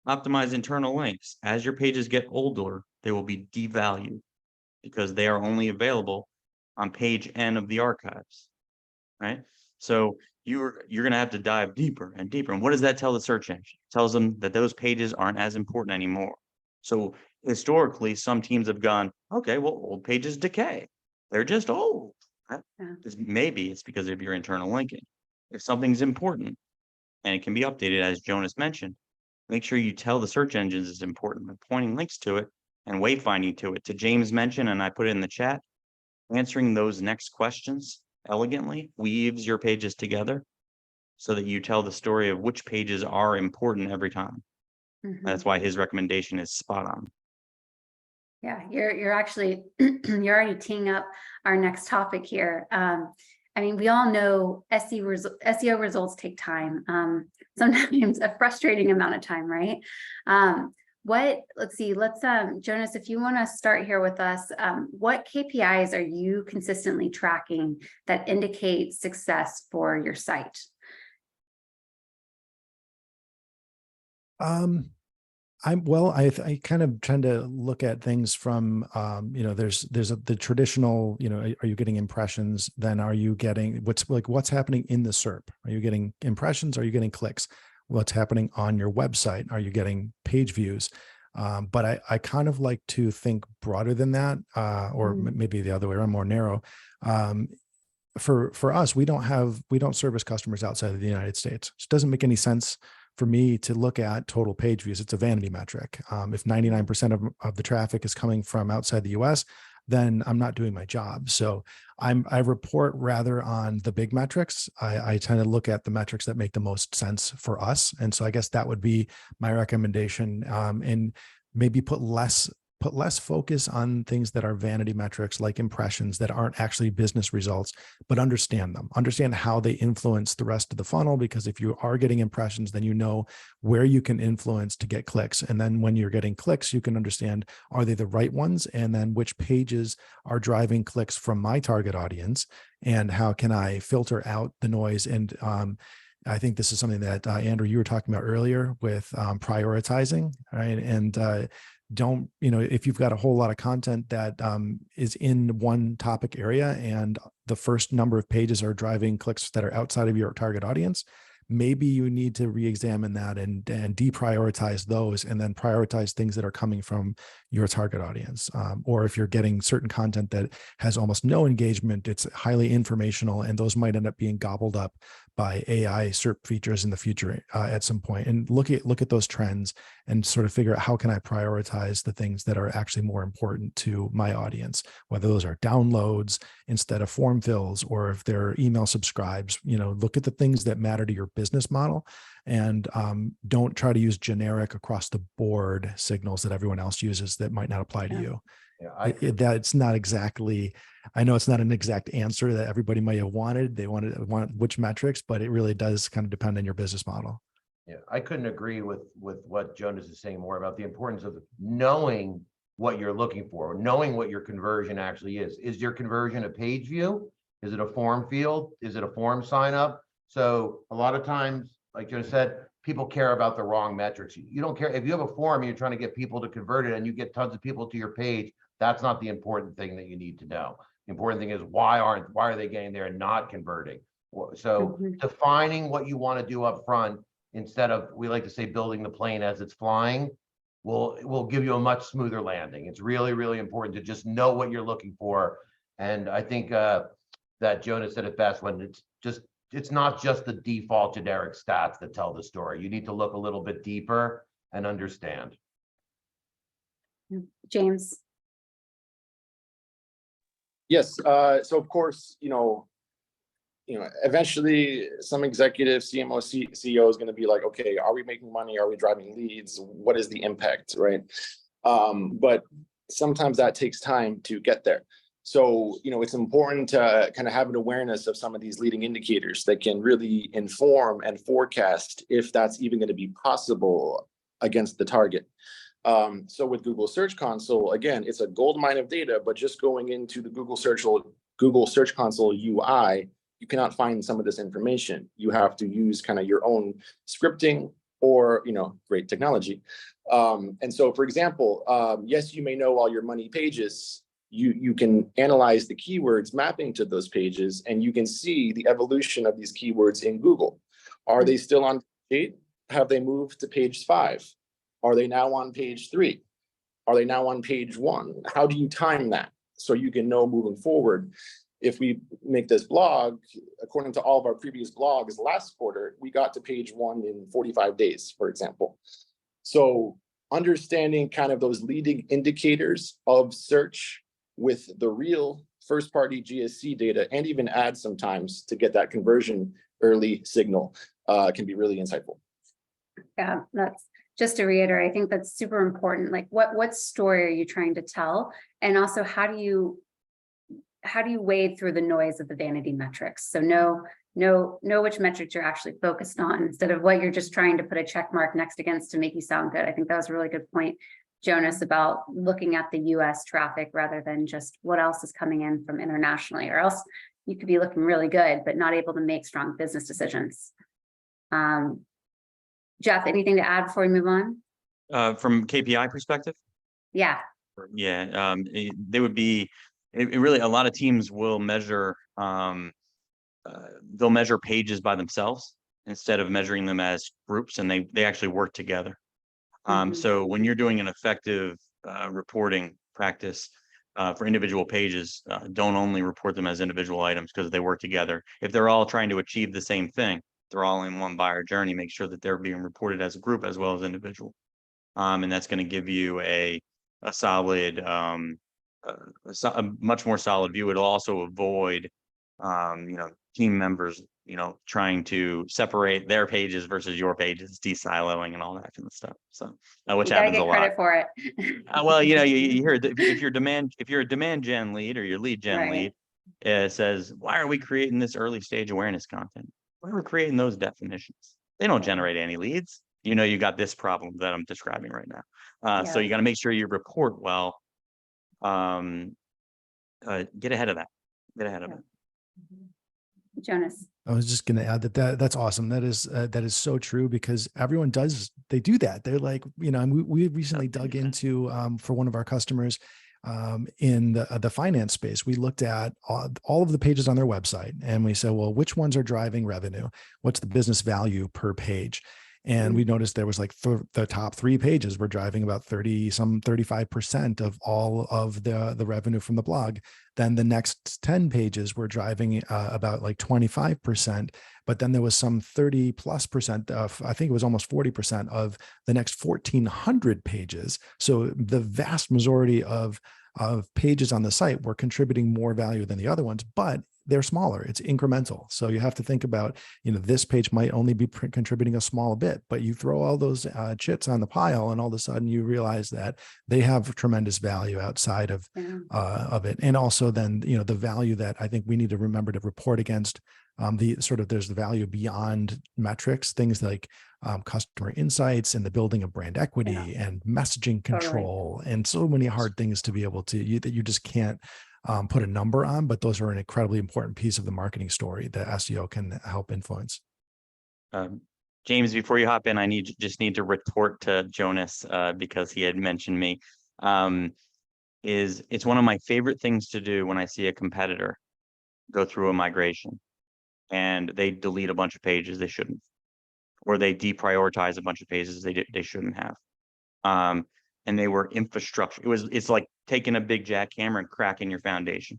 optimize internal links, as your pages get older, they will be devalued because they are only available on page N of the archives, right? So you're going to have to dive deeper and deeper. And what does that tell the search engine? It tells them that those pages aren't as important anymore. So historically, some teams have gone, okay, well, old pages decay. They're just old. Right? Yeah. Maybe it's because of your internal linking. If something's important, and it can be updated, as Jonas mentioned, make sure you tell the search engines it's important by pointing links to it and wayfinding to it. To James' mention, and I put it in the chat, answering those next questions elegantly weaves your pages together so that you tell the story of which pages are important every time. That's why his recommendation is spot on. Yeah, you're actually, you're already teeing up our next topic here. I mean, we all know SEO results take time, sometimes a frustrating amount of time, right? Let's see, Jonas, if you want to start here with us, what KPIs are you consistently tracking that indicate success for your site? I kind of tend to look at things from, there's the traditional, are you getting impressions? Then are you getting what's happening in the SERP? Are you getting impressions? Are you getting clicks? What's happening on your website? Are you getting page views? But I kind of like to think broader than that, or maybe the other way around, more narrow. For us, we don't service customers outside of the United States. It doesn't make any sense for me to look at total page views. It's a vanity metric. If 99% of the traffic is coming from outside the US, then I'm not doing my job. So I report rather on the big metrics. I tend to look at the metrics that make the most sense for us. And so I guess that would be my recommendation, and maybe put less focus on things that are vanity metrics like impressions that aren't actually business results, but understand them, understand how they influence the rest of the funnel. Because if you are getting impressions, then you know where you can influence to get clicks. And then when you're getting clicks, you can understand, are they the right ones? And then which pages are driving clicks from my target audience? And how can I filter out the noise? And I think this is something that Andrew, you were talking about earlier with prioritizing, right? And don't, if you've got a whole lot of content that is in one topic area and the first number of pages are driving clicks that are outside of your target audience, maybe you need to re-examine that and deprioritize those, and then prioritize things that are coming from your target audience. Or if you're getting certain content that has almost no engagement, it's highly informational, and those might end up being gobbled up by AI SERP features in the future at some point. And look at those trends and sort of figure out, how can I prioritize the things that are actually more important to my audience, whether those are downloads instead of form fills, or if they're email subscribes. Look at the things that matter to your business model, and don't try to use generic across the board signals that everyone else uses that might not apply to you. Yeah, that's not exactly, I know it's not an exact answer that everybody might have wanted. They want which metrics, but it really does kind of depend on your business model. Yeah, I couldn't agree with what Jonas is saying more about the importance of knowing what you're looking for, knowing what your conversion actually is. Is your conversion a page view? Is it a form field? Is it a form sign up? So a lot of times, like Jonas said, people care about the wrong metrics. You don't care if you have a form and you're trying to get people to convert it and you get tons of people to your page. That's not the important thing that you need to know. The important thing is why are they getting there and not converting? So defining what you want to do up front, instead of, we like to say, building the plane as it's flying, will give you a much smoother landing. It's really, really important to just know what you're looking for. And I think that Jonas said it best, when it's not just the default generic stats that tell the story. You need to look a little bit deeper and understand. James. Yes. So of course, eventually some executive CMO, CEO is going to be like, okay, are we making money? Are we driving leads? What is the impact, right? But sometimes that takes time to get there. So, it's important to kind of have an awareness of some of these leading indicators that can really inform and forecast if that's even going to be possible against the target. So with Google Search Console, again, it's a gold mine of data, but just going into the Google Search Console UI, you cannot find some of this information. You have to use kind of your own scripting or, great technology. And so, for example, yes, you may know all your money pages. You can analyze the keywords mapping to those pages, and you can see the evolution of these keywords in Google. Are they still on page 8? Have they moved to page 5? Are they now on page 3? Are they now on page 1? How do you time that so you can know moving forward? If we make this blog, according to all of our previous blogs last quarter, we got to page 1 in 45 days, for example. So understanding kind of those leading indicators of search with the real first-party GSC data, and even ads sometimes to get that conversion early signal, can be really insightful. Yeah, that's just to reiterate, I think that's super important. Like, what story are you trying to tell? And also, how do you wade through the noise of the vanity metrics? So know which metrics you're actually focused on, instead of what you're just trying to put a check mark next against to make you sound good. I think that was a really good point, Jonas, about looking at the US traffic rather than just what else is coming in from internationally, or else you could be looking really good, but not able to make strong business decisions. Jeff, anything to add before we move on? From KPI perspective. Yeah. Yeah, they would be, it really, a lot of teams will measure, they'll measure pages by themselves instead of measuring them as groups, and they actually work together. Mhm. So when you're doing an effective reporting practice for individual pages, don't only report them as individual items because they work together. If they're all trying to achieve the same thing, they're all in one buyer journey, make sure that they're being reported as a group as well as individual. And that's going to give you a solid, a much more solid view. It'll also avoid, team members, trying to separate their pages versus your pages, de-siloing and all that kind of stuff. So, which You gotta happens a get lot. credit for it. Well, you hear that if you're a demand gen lead or your lead gen Right. lead, it says, why are we creating this early stage awareness content? Why are we creating those definitions? They don't generate any leads. You got this problem that I'm describing right now. So Yeah. you got to make sure you report well. Get ahead of that. Get ahead of Yeah. it. Jonas. I was just going to add that's awesome. That is so true, because everyone they do that. They're like, and we recently dug into, for one of our customers, in the finance space, we looked at all of the pages on their website, and we said, well, which ones are driving revenue? What's the business value per page? And we noticed there was like the top 3 pages were driving about 35% of all of the revenue from the blog. Then the next 10 pages were driving about like 25%, but then there was some 30+% of, I think it was almost 40% of the next 1,400 pages. So the vast majority of pages on the site were contributing more value than the other ones, but they're smaller. It's incremental. So you have to think about, this page might only be contributing a small bit, but you throw all those chits on the pile, and all of a sudden you realize that they have tremendous value outside of it. And also then, the value that I think we need to remember to report against, there's the value beyond metrics, things like customer insights and the building of brand equity and messaging control, and so many hard things to be able to, that you just can't put a number on, but those are an incredibly important piece of the marketing story that SEO can help influence. James, before you hop in, I just need to retort to Jonas because he had mentioned me. It's one of my favorite things to do when I see a competitor go through a migration and they delete a bunch of pages they shouldn't, or they deprioritize a bunch of pages they shouldn't have. And they were infrastructure. It's like taking a big jackhammer and cracking your foundation.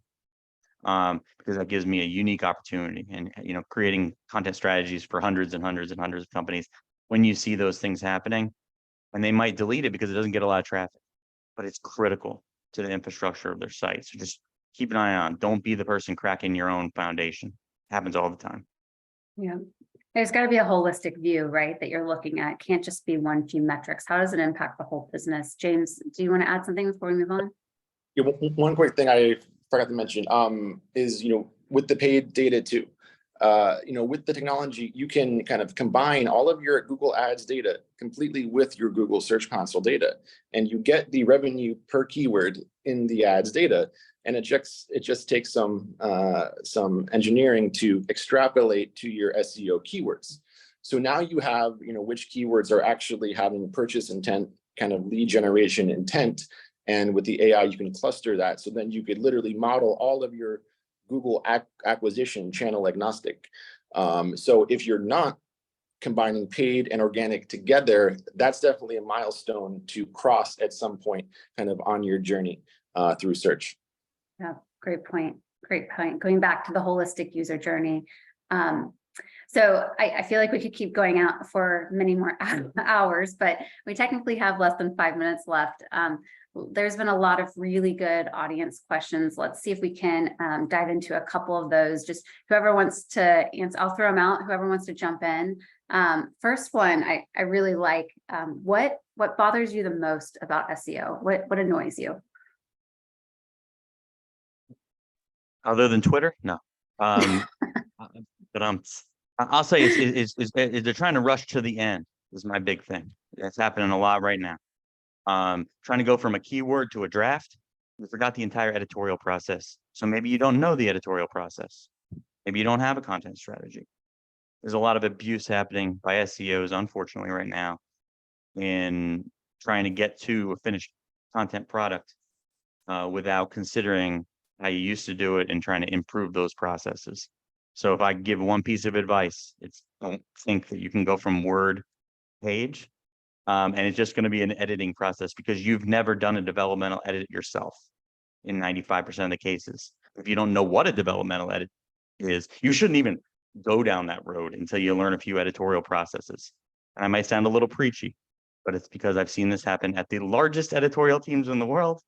Because that gives me a unique opportunity, and creating content strategies for hundreds and hundreds and hundreds of companies. When you see those things happening, and they might delete it because it doesn't get a lot of traffic, but it's critical to the infrastructure of their site. So just keep an eye on. Don't be the person cracking your own foundation. It happens all the time. Yeah. There's got to be a holistic view, right, that you're looking at. It can't just be one few metrics. How does it impact the whole business? James, do you want to add something before we move on? Yeah, one quick thing I forgot to mention is, with the paid data too, with the technology, you can kind of combine all of your Google Ads data completely with your Google Search Console data, and you get the revenue per keyword in the ads data. And it just takes some engineering to extrapolate to your SEO keywords. So now you have, which keywords are actually having purchase intent, kind of lead generation intent. And with the AI, you can cluster that. So then you could literally model all of your Google acquisition channel agnostic. So if you're not combining paid and organic together, that's definitely a milestone to cross at some point, kind of on your journey through search. Yeah, great point. Great point. Going back to the holistic user journey. So I feel like we could keep going out for many more hours, but we technically have less than 5 minutes left. There's been a lot of really good audience questions. Let's see if we can dive into a couple of those. Just whoever wants to answer, I'll throw them out. Whoever wants to jump in. First one, I really like. What bothers you the most about SEO? What annoys you? Other than Twitter, no. But I'll say is they're trying to rush to the end is my big thing. That's happening a lot right now. Trying to go from a keyword to a draft. We forgot the entire editorial process. So maybe you don't know the editorial process. Maybe you don't have a content strategy. There's a lot of abuse happening by SEOs, unfortunately, right now in trying to get to a finished content product without considering how you used to do it and trying to improve those processes. So if I give one piece of advice, it's don't think that you can go from Word page and it's just going to be an editing process because you've never done a developmental edit yourself in 95% of the cases. If you don't know what a developmental edit is, you shouldn't even go down that road until you learn a few editorial processes. And I might sound a little preachy, but it's because I've seen this happen at the largest editorial teams in the world,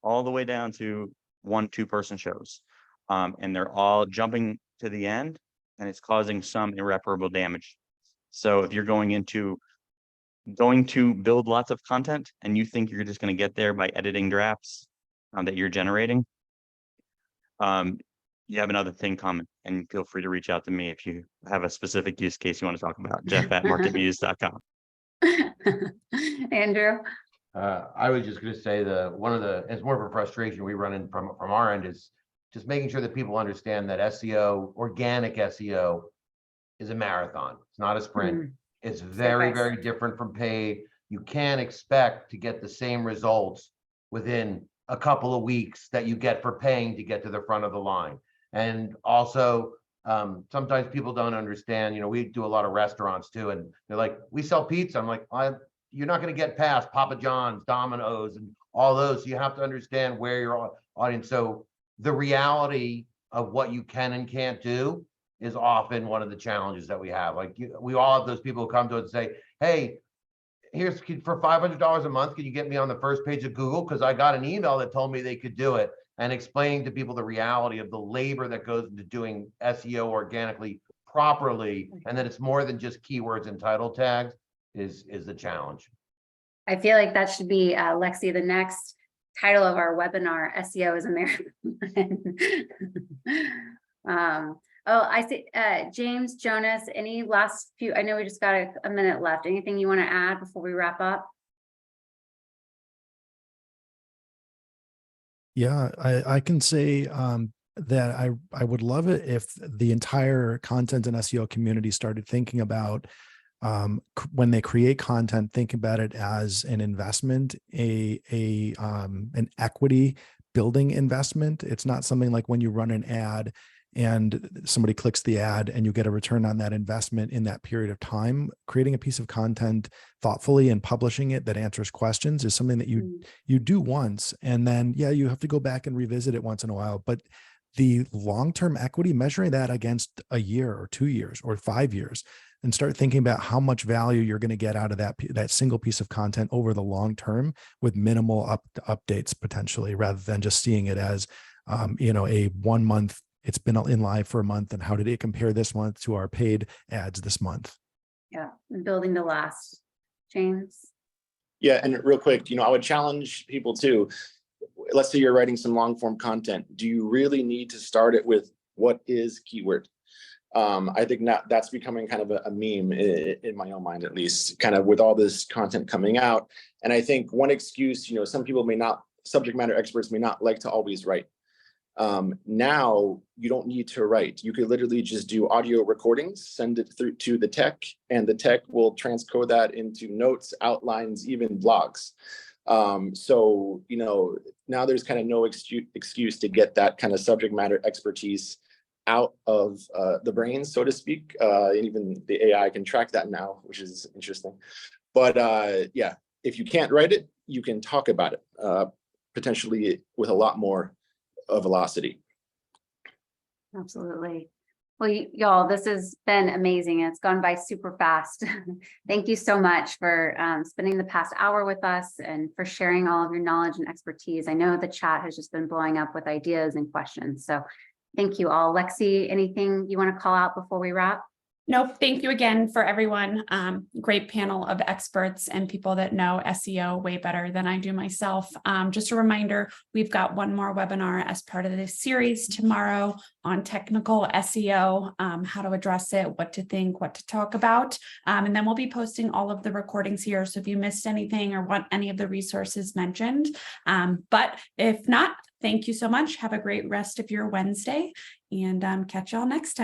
all the way down to 1-2 person shows. And they're all jumping to the end and it's causing some irreparable damage. So if you're going to build lots of content and you think you're just going to get there by editing drafts that you're generating, you have another thing coming, and feel free to reach out to me if you have a specific use case you want to talk about. Jeff@marketmuse.com. Andrew? I was just going to say it's more of a frustration we run in from our end is just making sure that people understand that SEO, organic SEO, is a marathon. It's not a sprint. It's very, very different from paid. You can't expect to get the same results within a couple of weeks that you get for paying to get to the front of the line. And also, sometimes people don't understand, we do a lot of restaurants too, and they're like, we sell pizza. I'm like, you're not going to get past Papa John's, Domino's, and all those. So you have to understand where your audience. So the reality of what you can and can't do is often one of the challenges that we have. Like we all have those people who come to us and say, hey, here's for $500 a month, can you get me on the first page of Google? Because I got an email that told me they could do it. And explaining to people the reality of the labor that goes into doing SEO organically properly, and that it's more than just keywords and title tags is the challenge. I feel like that should be, Lexi, the next title of our webinar, SEO is a marathon. I see, James, Jonas, any last few, I know we just got a minute left. Anything you want to add before we wrap up? Yeah, I can say that I would love it if the entire content and SEO community started thinking about when they create content, think about it as an investment, an equity building investment. It's not something like when you run an ad and somebody clicks the ad and you get a return on that investment in that period of time. Creating a piece of content thoughtfully and publishing it that answers questions is something that you do once, and then you have to go back and revisit it once in a while. But the long-term equity, measuring that against a year or 2 years or 5 years, and start thinking about how much value you're going to get out of that single piece of content over the long term with minimal updates potentially, rather than just seeing it as a 1 month. It's been in live for a month, and how did it compare this month to our paid ads this month? Yeah, building to last. James? Yeah, and real quick, I would challenge people too. Let's say you're writing some long form content. Do you really need to start it with what is keyword? I think that's becoming kind of a meme in my own mind, at least, kind of with all this content coming out. And I think one excuse, some people subject matter experts may not like to always write. Now you don't need to write. You could literally just do audio recordings, send it through to the tech, and the tech will transcode that into notes, outlines, even blogs. So, now there's kind of no excuse to get that kind of subject matter expertise out of the brain, so to speak. And even the AI can track that now, which is interesting. But if you can't write it, you can talk about it, potentially with a lot more velocity. Absolutely. Well, y'all, this has been amazing. It's gone by super fast. Thank you so much for spending the past hour with us and for sharing all of your knowledge and expertise. I know the chat has just been blowing up with ideas and questions. So thank you all. Lexi, anything you want to call out before we wrap? Nope. Thank you again for everyone. Great panel of experts and people that know SEO way better than I do myself. Just a reminder, we've got one more webinar as part of this series tomorrow on technical SEO, how to address it, what to think, what to talk about. And then we'll be posting all of the recordings here. So if you missed anything or want any of the resources mentioned, but if not, thank you so much. Have a great rest of your Wednesday and catch y'all next time.